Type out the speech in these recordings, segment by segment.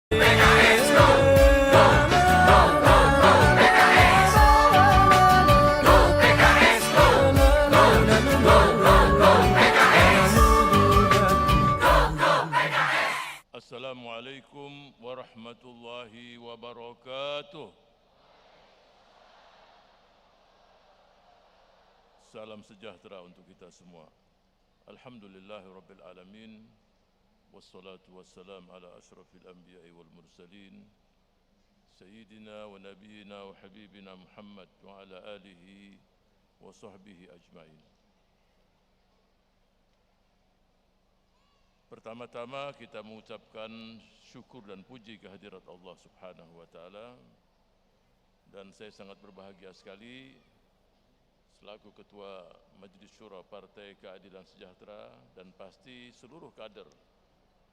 PKS go, go, go, go, go PKS, go PKS go, go, go, go, go PKS, go, go PKS. Assalamualaikum warahmatullahi wabarakatuh. Salam sejahtera untuk kita semua. Alhamdulillahirabbil alamin. Wassalatu wassalam ala asyrafil anbiya'i wal mursalin Sayyidina wa nabiyina wa habibina Muhammad wa ala alihi wa sahbihi ajma'in. Pertama-tama kita mengucapkan syukur dan puji kehadirat Allah Subhanahu wa taala, dan saya sangat berbahagia sekali selaku Ketua Majelis Syura Partai Keadilan Sejahtera, dan pasti seluruh kader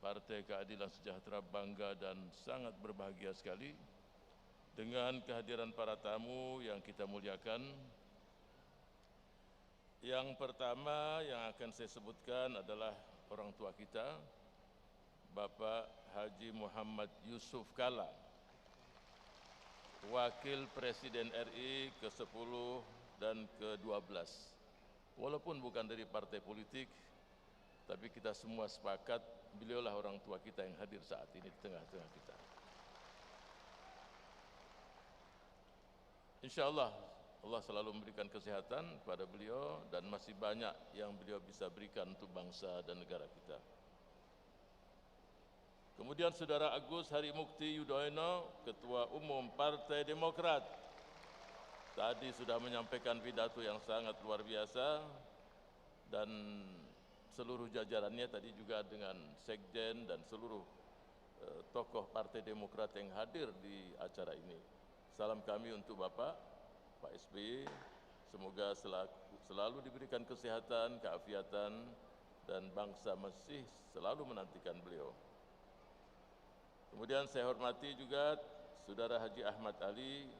Partai Keadilan Sejahtera bangga dan sangat berbahagia sekali dengan kehadiran para tamu yang kita muliakan. Yang pertama yang akan saya sebutkan adalah orang tua kita, Bapak Haji Muhammad Yusuf Kalla, Wakil Presiden RI ke-10 dan ke-12. Walaupun bukan dari partai politik, tapi kita semua sepakat beliaulah orang tua kita yang hadir saat ini di tengah-tengah kita. InsyaAllah Allah selalu memberikan kesehatan kepada beliau, dan masih banyak yang beliau bisa berikan untuk bangsa dan negara kita. Kemudian Saudara Agus Harimukti Yudhoyono, Ketua Umum Partai Demokrat, tadi sudah menyampaikan pidato yang sangat luar biasa, dan seluruh jajarannya tadi juga dengan Sekjen dan seluruh tokoh Partai Demokrat yang hadir di acara ini. Salam kami untuk Bapak, Pak SBY, semoga selalu diberikan kesehatan, keafiatan, dan bangsa masih selalu menantikan beliau. Kemudian saya hormati juga Saudara Haji Ahmad Ali,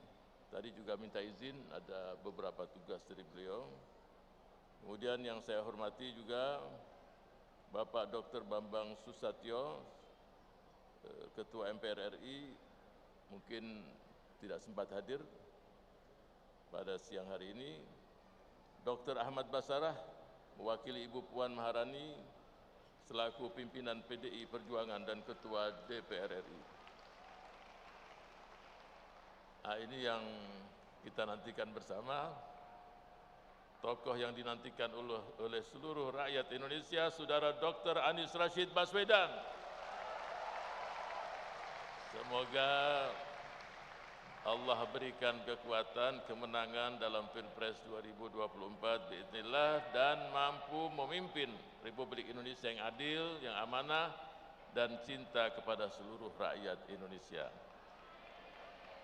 tadi juga minta izin, ada beberapa tugas dari beliau. Kemudian yang saya hormati juga Bapak Dr. Bambang Susatyo, Ketua MPR RI, mungkin tidak sempat hadir pada siang hari ini. Dr. Ahmad Basarah, mewakili Ibu Puan Maharani, selaku pimpinan PDI Perjuangan dan Ketua DPR RI. Nah, ini yang kita nantikan bersama. Tokoh yang dinantikan oleh seluruh rakyat Indonesia, Saudara Dr. Anies Rashid Baswedan. Semoga Allah berikan kekuatan, kemenangan dalam Pilpres 2024 biiznillah, dan mampu memimpin Republik Indonesia yang adil, yang amanah, dan cinta kepada seluruh rakyat Indonesia.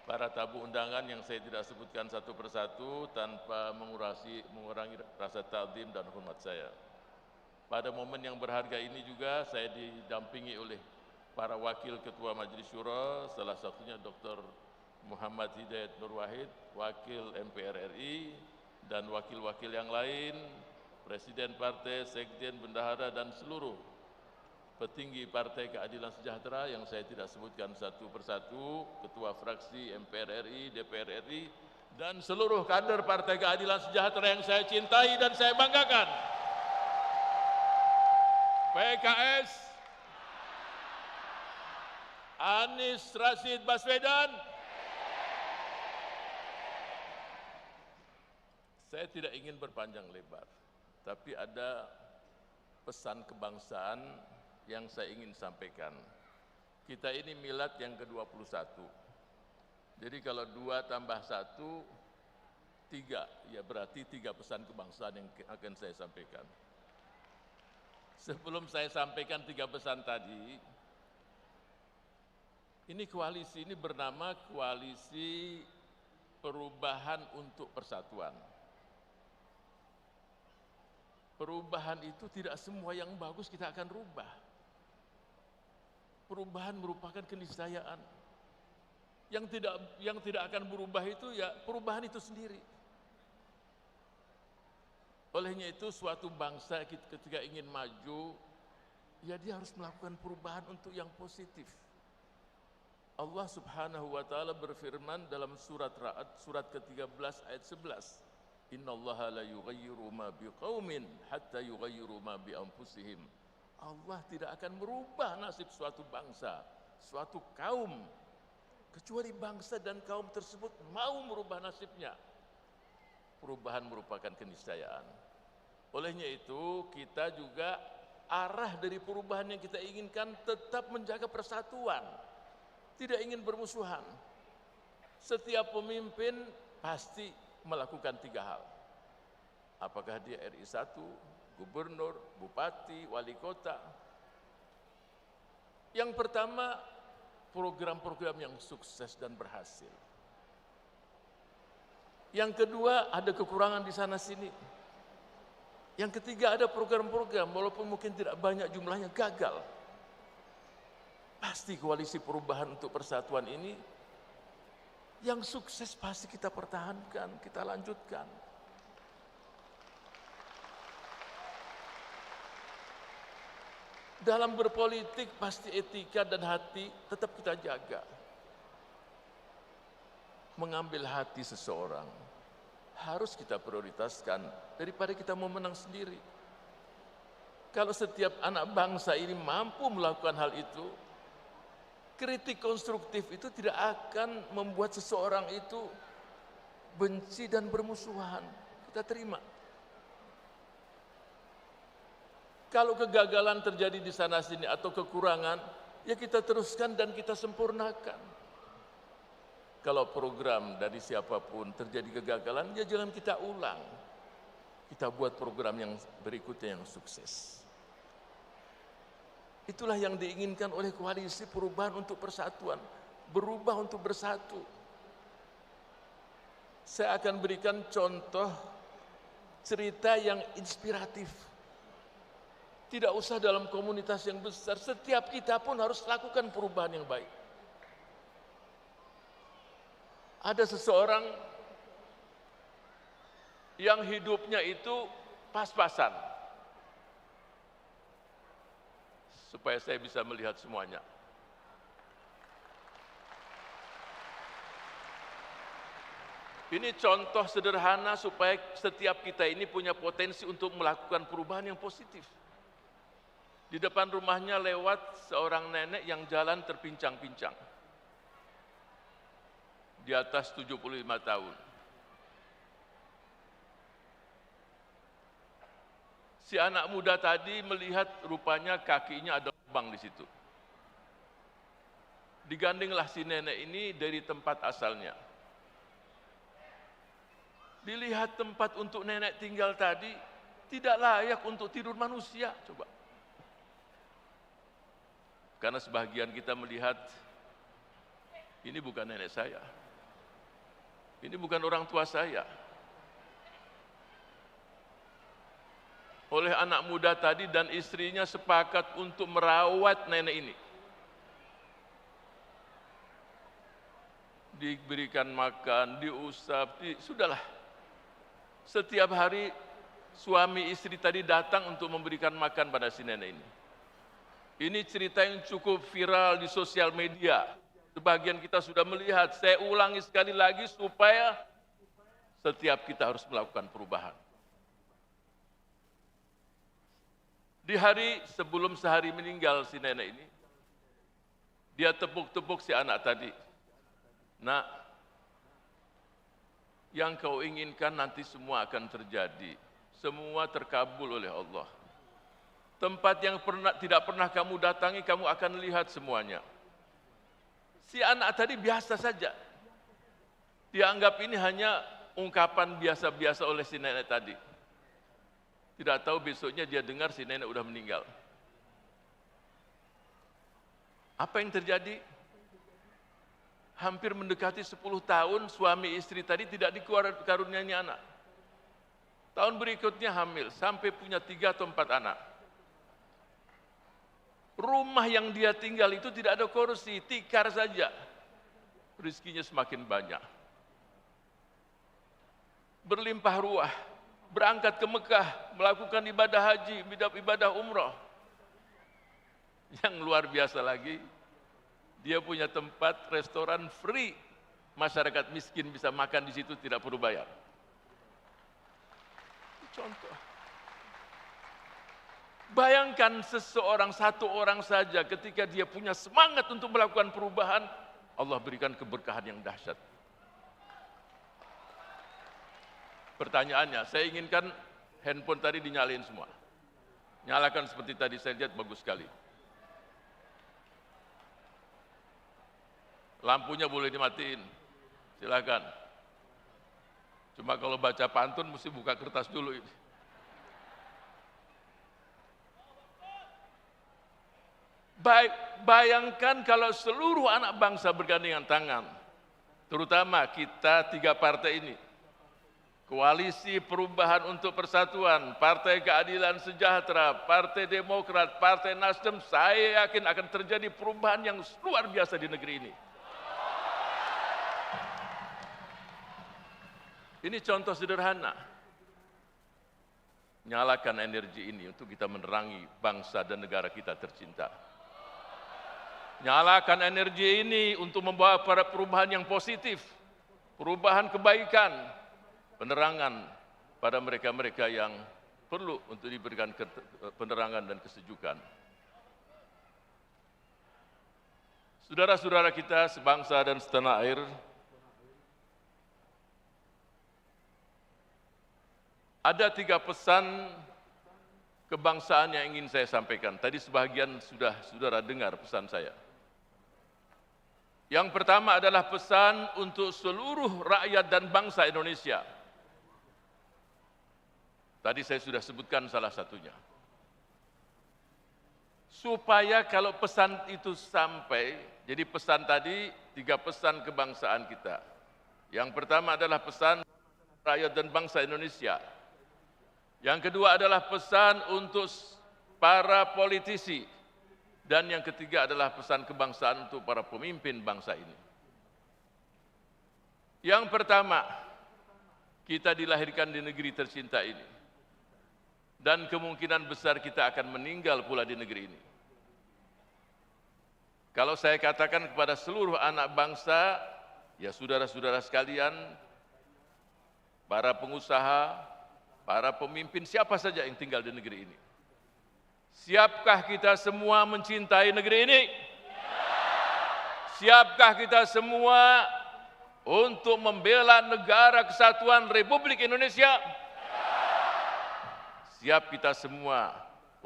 Para tamu undangan yang saya tidak sebutkan satu persatu tanpa mengurangi rasa takdim dan hormat saya. Pada momen yang berharga ini juga saya didampingi oleh para wakil ketua Majelis Syuro, salah satunya Dr. Muhammad Hidayat Nur Wahid, wakil MPR RI, dan wakil-wakil yang lain, Presiden Partai, Sekjen, Bendahara, dan seluruh petinggi Partai Keadilan Sejahtera yang saya tidak sebutkan satu persatu, ketua fraksi MPR RI, DPR RI, dan seluruh kader Partai Keadilan Sejahtera yang saya cintai dan saya banggakan. PKS, Anies Rashid Baswedan. Saya tidak ingin berpanjang lebar, tapi ada pesan kebangsaan yang saya ingin sampaikan. Kita ini milad yang ke-21. Jadi kalau 2 tambah 1, 3, ya berarti 3 pesan kebangsaan yang akan saya sampaikan. Sebelum saya sampaikan 3 pesan tadi, ini koalisi ini bernama Koalisi Perubahan untuk Persatuan. Perubahan itu tidak semua yang bagus kita akan rubah. Perubahan merupakan keniscayaan. Yang tidak akan berubah itu ya perubahan itu sendiri. Olehnya itu suatu bangsa ketika ingin maju, ya dia harus melakukan perubahan untuk yang positif. Allah Subhanahu wa taala berfirman dalam surat Ra'd surat ke-13 ayat 11. Innallaha la yughayyiru ma biqaumin hatta yughayyiru ma bi anfusihim. Allah tidak akan merubah nasib suatu bangsa, suatu kaum kecuali bangsa dan kaum tersebut mau merubah nasibnya. Perubahan merupakan keniscayaan. Olehnya itu kita juga arah dari perubahan yang kita inginkan tetap menjaga persatuan. Tidak ingin bermusuhan. Setiap pemimpin pasti melakukan 3 hal. Apakah dia RI 1, gubernur, bupati, wali kota. Yang pertama, program-program yang sukses dan berhasil. Yang kedua, ada kekurangan di sana sini. Yang ketiga, ada program-program walaupun mungkin tidak banyak jumlahnya gagal. Pasti koalisi perubahan untuk persatuan ini yang sukses pasti kita pertahankan, kita lanjutkan. Dalam berpolitik pasti etika dan hati tetap kita jaga. Mengambil hati seseorang harus kita prioritaskan daripada kita mau menang sendiri. Kalau setiap anak bangsa ini mampu melakukan hal itu, kritik konstruktif itu tidak akan membuat seseorang itu benci dan bermusuhan. Kita terima. Kalau kegagalan terjadi di sana sini atau kekurangan, ya kita teruskan dan kita sempurnakan. Kalau program dari siapapun terjadi kegagalan, ya jangan kita ulang. Kita buat program yang berikutnya yang sukses. Itulah yang diinginkan oleh koalisi perubahan untuk persatuan, berubah untuk bersatu. Saya akan berikan contoh cerita yang inspiratif. Tidak usah dalam komunitas yang besar, setiap kita pun harus lakukan perubahan yang baik. Ada seseorang yang hidupnya itu pas-pasan. Supaya saya bisa melihat semuanya. Ini contoh sederhana supaya setiap kita ini punya potensi untuk melakukan perubahan yang positif. Di depan rumahnya lewat seorang nenek yang jalan terpincang-pincang. Di atas 75 tahun. Si anak muda tadi melihat rupanya kakinya ada lubang di situ. Digandenglah si nenek ini dari tempat asalnya. Dilihat tempat untuk nenek tinggal tadi tidak layak untuk tidur manusia, coba. Karena sebagian kita melihat ini bukan nenek saya. Ini bukan orang tua saya. Oleh anak muda tadi dan istrinya sepakat untuk merawat nenek ini. Diberikan makan, diusap, sudahlah. Setiap hari suami istri tadi datang untuk memberikan makan pada si nenek ini. Ini cerita yang cukup viral di sosial media. Sebagian kita sudah melihat, saya ulangi sekali lagi supaya setiap kita harus melakukan perubahan. Di hari sebelum sehari meninggal si nenek ini, dia tepuk-tepuk si anak tadi. Nak, yang kau inginkan nanti semua akan terjadi. Semua terkabul oleh Allah. Tempat yang tidak pernah kamu datangi, kamu akan lihat semuanya. Si anak tadi biasa saja. Dia anggap ini hanya ungkapan biasa-biasa oleh si nenek tadi. Tidak tahu besoknya dia dengar si nenek udah meninggal. Apa yang terjadi? Hampir mendekati 10 tahun suami istri tadi tidak dikaruniai anak. Tahun berikutnya hamil, sampai punya 3 atau 4 anak. Rumah yang dia tinggal itu tidak ada kursi, tikar saja. Rizkinya semakin banyak. Berlimpah ruah. Berangkat ke Mekah, melakukan ibadah haji, ibadah umrah. Yang luar biasa lagi, Dia punya tempat restoran free. Masyarakat miskin bisa makan di situ tidak perlu bayar. Contoh. Bayangkan seseorang, satu orang saja ketika dia punya semangat untuk melakukan perubahan, Allah berikan keberkahan yang dahsyat. Pertanyaannya, saya inginkan handphone tadi dinyalain semua. Nyalakan seperti tadi saya lihat, bagus sekali. Lampunya boleh dimatiin, silakan. Cuma kalau baca pantun mesti buka kertas dulu ini. Bayangkan kalau seluruh anak bangsa bergandengan tangan, terutama kita 3 partai ini, Koalisi Perubahan untuk Persatuan, Partai Keadilan Sejahtera, Partai Demokrat, Partai Nasdem, saya yakin akan terjadi perubahan yang luar biasa di negeri ini. Ini contoh sederhana. Nyalakan energi ini untuk kita menerangi bangsa dan negara kita tercinta. Nyalakan energi ini untuk membawa para perubahan yang positif, perubahan kebaikan, penerangan pada mereka-mereka yang perlu untuk diberikan penerangan dan kesejukan. Saudara-saudara kita sebangsa dan setanah air, ada 3 pesan kebangsaan yang ingin saya sampaikan. Tadi sebagian sudah saudara dengar pesan saya. Yang pertama adalah pesan untuk seluruh rakyat dan bangsa Indonesia. Tadi saya sudah sebutkan salah satunya. Supaya kalau pesan itu sampai, jadi pesan tadi 3 pesan kebangsaan kita. Yang pertama adalah pesan rakyat dan bangsa Indonesia. Yang kedua adalah pesan untuk para politisi. Dan yang ketiga adalah pesan kebangsaan untuk para pemimpin bangsa ini. Yang pertama, kita dilahirkan di negeri tercinta ini. Dan kemungkinan besar kita akan meninggal pula di negeri ini. Kalau saya katakan kepada seluruh anak bangsa, ya saudara-saudara sekalian, para pengusaha, para pemimpin, siapa saja yang tinggal di negeri ini. Siapkah kita semua mencintai negeri ini? Siapkah kita semua untuk membela negara kesatuan Republik Indonesia? Siap kita semua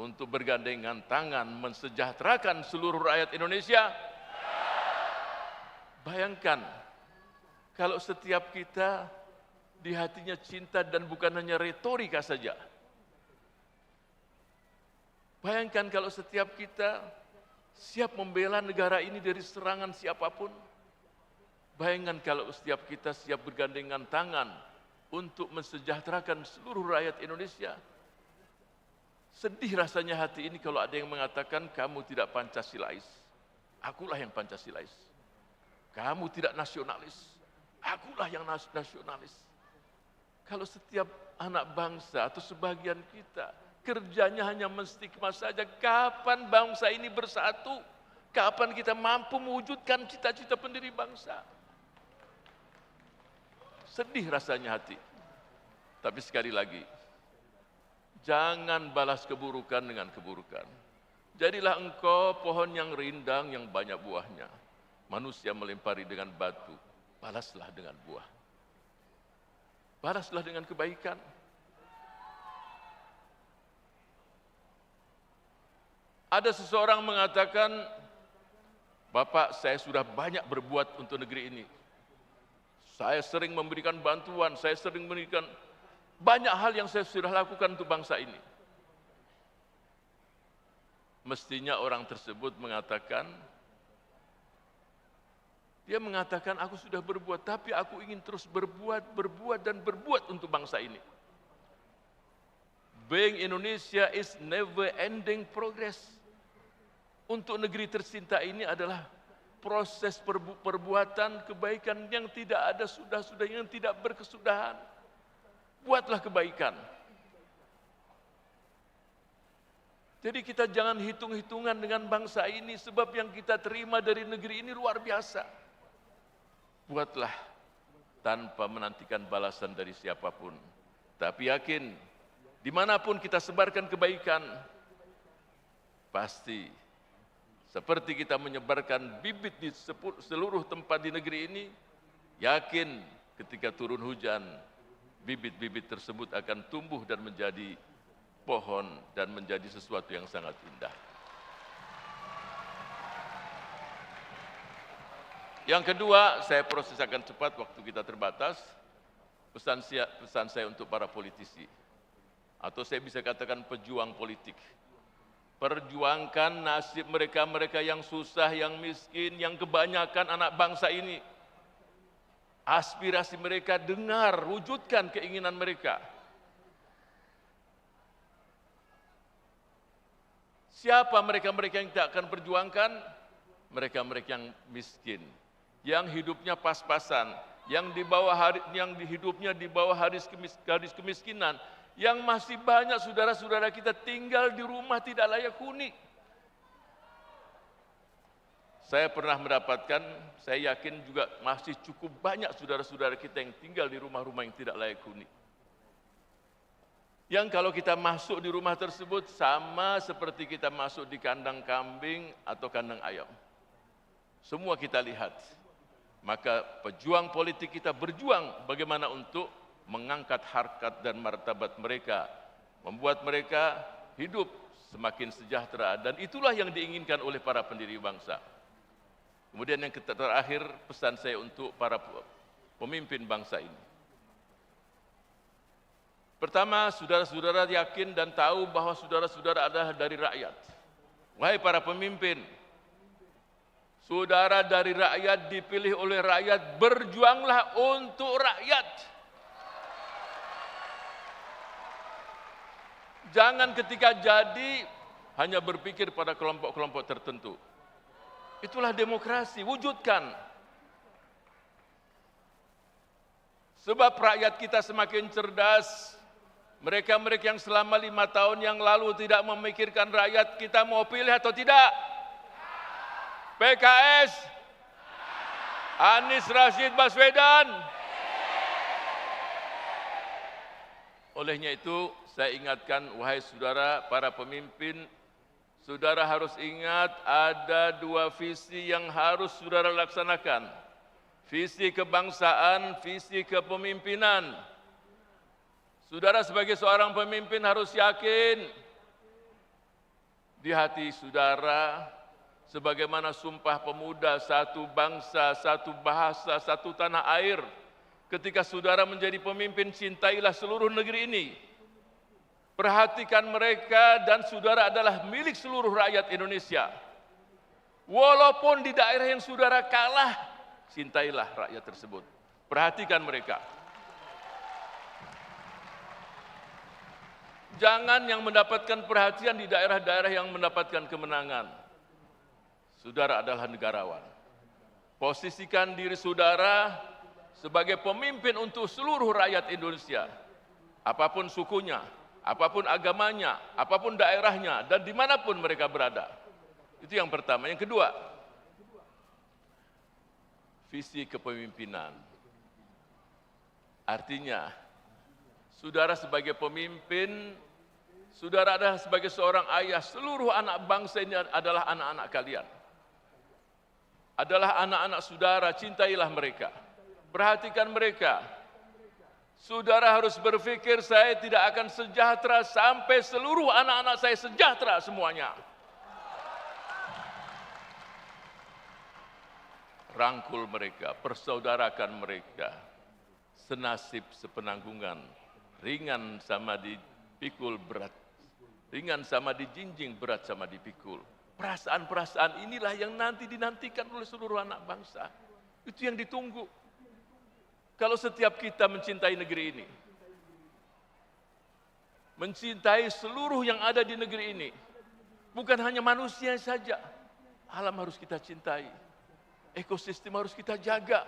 untuk bergandengan tangan mensejahterakan seluruh rakyat Indonesia? Bayangkan, kalau setiap kita di hatinya cinta dan bukan hanya retorika saja. Bayangkan kalau setiap kita siap membela negara ini dari serangan siapapun. Bayangkan kalau setiap kita siap bergandengan tangan untuk mensejahterakan seluruh rakyat Indonesia. Sedih rasanya hati ini kalau ada yang mengatakan kamu tidak Pancasilais. Akulah yang Pancasilais. Kamu tidak nasionalis. Akulah yang nasionalis. Kalau setiap anak bangsa atau sebagian kita kerjanya hanya menstigma saja, kapan bangsa ini bersatu? Kapan kita mampu mewujudkan cita-cita pendiri bangsa? Sedih rasanya hati. Tapi sekali lagi, jangan balas keburukan dengan keburukan. Jadilah engkau pohon yang rindang yang banyak buahnya. Manusia melempari dengan batu, balaslah dengan buah. Balaslah dengan kebaikan. Ada seseorang mengatakan, Bapak, saya sudah banyak berbuat untuk negeri ini. Saya sering memberikan bantuan, saya sering memberikan banyak hal yang saya sudah lakukan untuk bangsa ini. Mestinya orang tersebut mengatakan, dia mengatakan, aku sudah berbuat, tapi aku ingin terus berbuat dan berbuat untuk bangsa ini. Being Indonesia is never ending progress. Untuk negeri tercinta ini adalah proses perbuatan kebaikan yang tidak ada sudah-sudah, yang tidak berkesudahan. Buatlah kebaikan. Jadi kita jangan hitung-hitungan dengan bangsa ini, sebab yang kita terima dari negeri ini luar biasa. Buatlah tanpa menantikan balasan dari siapapun. Tapi yakin, dimanapun kita sebarkan kebaikan, pasti seperti kita menyebarkan bibit di seluruh tempat di negeri ini, yakin ketika turun hujan, bibit-bibit tersebut akan tumbuh dan menjadi pohon dan menjadi sesuatu yang sangat indah. Yang kedua, saya proses akan cepat, waktu kita terbatas. Pesan saya untuk para politisi, atau saya bisa katakan pejuang politik. Perjuangkan nasib mereka-mereka yang susah, yang miskin, yang kebanyakan anak bangsa ini. Aspirasi mereka dengar, wujudkan keinginan mereka. Siapa mereka-mereka yang tidak akan perjuangkan? Mereka-mereka yang miskin, yang hidupnya pas-pasan, yang hidupnya di bawah garis kemiskinan, yang masih banyak saudara-saudara kita tinggal di rumah tidak layak huni. Saya pernah mendapatkan, saya yakin juga masih cukup banyak saudara-saudara kita yang tinggal di rumah-rumah yang tidak layak huni. Yang kalau kita masuk di rumah tersebut sama seperti kita masuk di kandang kambing atau kandang ayam. Semua kita lihat. Maka pejuang politik kita berjuang bagaimana untuk mengangkat harkat dan martabat mereka, membuat mereka hidup semakin sejahtera, dan itulah yang diinginkan oleh para pendiri bangsa. Kemudian yang terakhir, pesan saya untuk para pemimpin bangsa ini. Pertama, saudara-saudara yakin dan tahu bahwa saudara-saudara adalah dari rakyat. Wahai para pemimpin, saudara dari rakyat, dipilih oleh rakyat, berjuanglah untuk rakyat. Jangan ketika jadi hanya berpikir pada kelompok-kelompok tertentu. Itulah demokrasi, wujudkan. Sebab rakyat kita semakin cerdas. Mereka-mereka yang selama 5 tahun yang lalu tidak memikirkan rakyat, kita mau pilih atau tidak? PKS, Anies Rashid Baswedan. Olehnya itu, saya ingatkan, wahai saudara, para pemimpin, saudara harus ingat ada 2 visi yang harus saudara laksanakan. Visi kebangsaan, visi kepemimpinan. Saudara sebagai seorang pemimpin harus yakin di hati saudara, sebagaimana Sumpah Pemuda, satu bangsa, satu bahasa, satu tanah air. Ketika saudara menjadi pemimpin, cintailah seluruh negeri ini. Perhatikan mereka, dan saudara adalah milik seluruh rakyat Indonesia. Walaupun di daerah yang saudara kalah, cintailah rakyat tersebut. Perhatikan mereka. Jangan yang mendapatkan perhatian di daerah-daerah yang mendapatkan kemenangan. Saudara adalah negarawan. Posisikan diri saudara sebagai pemimpin untuk seluruh rakyat Indonesia. Apapun sukunya, apapun agamanya, apapun daerahnya, dan dimanapun mereka berada. Itu yang pertama. Yang kedua, visi kepemimpinan. Artinya, saudara sebagai pemimpin, saudara adalah sebagai seorang ayah, seluruh anak bangsa ini adalah anak-anak kalian. Adalah anak-anak saudara, cintailah mereka. Perhatikan mereka. Saudara harus berpikir, saya tidak akan sejahtera sampai seluruh anak-anak saya sejahtera semuanya. Rangkul mereka, persaudarakan mereka. Senasib sepenanggungan. Ringan sama dipikul, berat. Ringan sama dijinjing, berat sama dipikul. Perasaan-perasaan inilah yang nanti dinantikan oleh seluruh anak bangsa. Itu yang ditunggu. Kalau setiap kita mencintai negeri ini, mencintai seluruh yang ada di negeri ini, bukan hanya manusia saja, alam harus kita cintai, ekosistem harus kita jaga.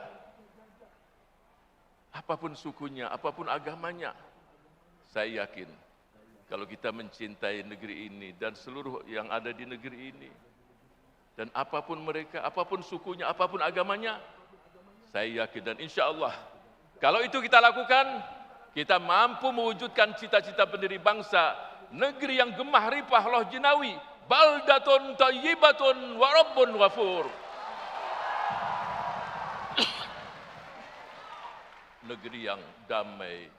Apapun sukunya, apapun agamanya, saya yakin kalau kita mencintai negeri ini dan seluruh yang ada di negeri ini, dan apapun mereka, apapun sukunya, apapun agamanya, saya yakin dan insya Allah, kalau itu kita lakukan, kita mampu mewujudkan cita-cita pendiri bangsa, negeri yang gemah ripah loh jinawi, baldatun thayyibatun wa rabbun ghafur. Negeri yang damai,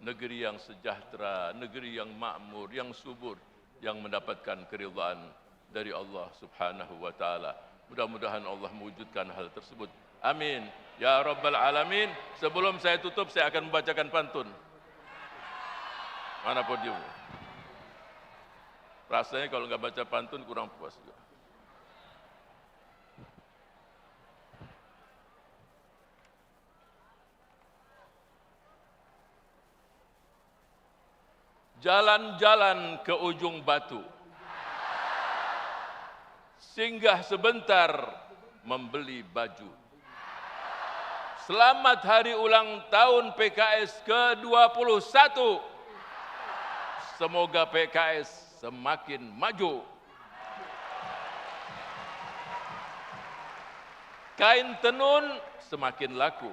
negeri yang sejahtera, negeri yang makmur, yang subur, yang mendapatkan keridhaan dari Allah Subhanahu wa taala. Mudah-mudahan Allah mewujudkan hal tersebut. Amin ya rabbal alamin. Sebelum saya tutup, saya akan membacakan pantun. Mana podium? Rasanya kalau nggak baca pantun kurang puas juga. Jalan-jalan ke ujung batu, singgah sebentar membeli baju. Selamat hari ulang tahun PKS ke-21. Semoga PKS semakin maju. Kain tenun semakin laku.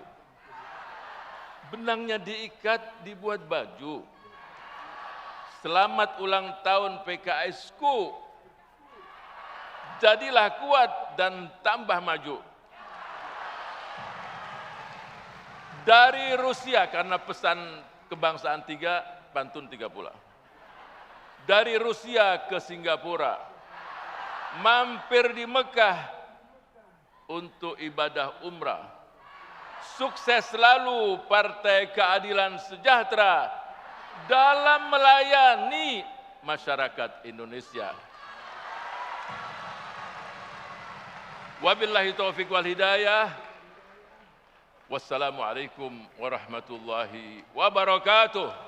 Benangnya diikat dibuat baju. Selamat ulang tahun PKS-ku. Jadilah kuat dan tambah maju. Dari Rusia, karena pesan kebangsaan 3, pantun 3 pula. Dari Rusia ke Singapura, mampir di Mekah untuk ibadah umrah. Sukses selalu Partai Keadilan Sejahtera dalam melayani masyarakat Indonesia. Wabillahi taufiq wal hidayah. Wassalamualaikum warahmatullahi wabarakatuh.